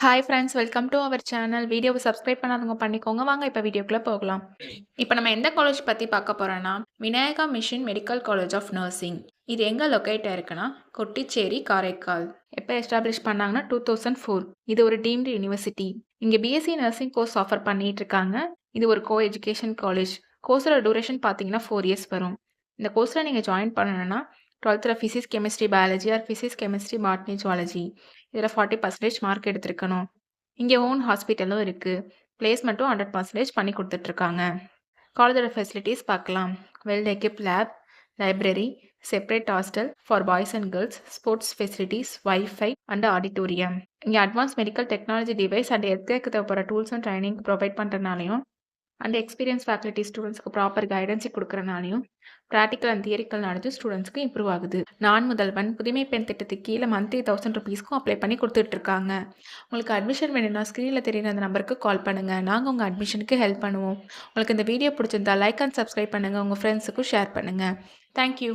Hi friends, welcome to our channel. வீடியோவை subscribe பண்ணாதவங்க பண்ணிக்கோங்க. வாங்க இப்போ வீடியோக்குள்ள போகலாம். இப்போ நம்ம எந்த காலேஜ் பத்தி பார்க்க போறோம்னா, Vinayaka mission medical college of nursing. இது எங்க லொகேட் ஆயிருக்குன்னா, கொட்டிச்சேரி, காரைக்கால். எப்போ எஸ்டாப்ளிஷ் பண்ணாங்கன்னா 2004. இது ஒரு டீம்டு யூனிவர்சிட்டி. இங்க பிஎஸ்சி நர்சிங் கோர்ஸ் ஆஃபர் பண்ணிட்டு இருக்காங்க. இது ஒரு கோ எஜுகேஷன் காலேஜ். கோர்ஸோட டியூரேஷன் பார்த்தீங்கன்னா 4 இயர்ஸ் வரும். இந்த கோர்ஸில் நீங்கள் ஜாயின் பண்ணணும்னா 12th physics, chemistry, biology R physics, chemistry, botany, zoology இதில் 40% மார்க் எடுத்திருக்கணும். இங்கே ஓன் ஹாஸ்பிட்டலும் இருக்குது. பிளேஸ்மெண்ட்டும் 100% பண்ணி கொடுத்துட்ருக்காங்க. காலேஜோட ஃபெசிலிட்டிஸ் பார்க்கலாம். Well equipped lab, library, separate hostel for boys and girls, sports facilities, wifi and auditorium. இங்கே advance medical technology device and ஹெல்த்கேருக்கு தேவைப்படுற டூல்ஸ் அண்ட் ட்ரைனிங் ப்ரொவைட் பண்ணுறதுனாலையும் அண்ட் எக்ஸ்பீரியன்ஸ் ஃபேக்கல்ட்டி ஸ்டூடெண்ட்ஸ்க்கு ப்ராப்பர் கைடன்ஸ் கொடுக்குறனாலையும் ப்ராக்டிக்கல் அண்ட் தியரிக்கல் நாலேஜ் ஸ்டூடெண்ட்ஸ்க்கு improve ஆகுது. நான் முதல்வன் புதுமை பெண் திட்டத்துக்கு கீழே மந்த்லி 1000 ருபீஸ்க்கும் அப்ளை பண்ணி கொடுத்துட்ருக்காங்க. உங்களுக்கு அட்மிஷன் வேணும்னா ஸ்க்ரீனில் தெரியுற அந்த நம்பருக்கு கால் பண்ணுங்கள். நாங்கள் உங்கள் அட்மிஷனுக்கு ஹெல்ப் பண்ணுவோம். உங்களுக்கு இந்த வீடியோ பிடிச்சிருந்தா லைக் அண்ட் சப்ஸ்கிரைப் பண்ணுங்கள். உங்கள் ஃப்ரெண்ட்ஸுக்கும் ஷேர் பண்ணுங்கள். தேங்க்யூ.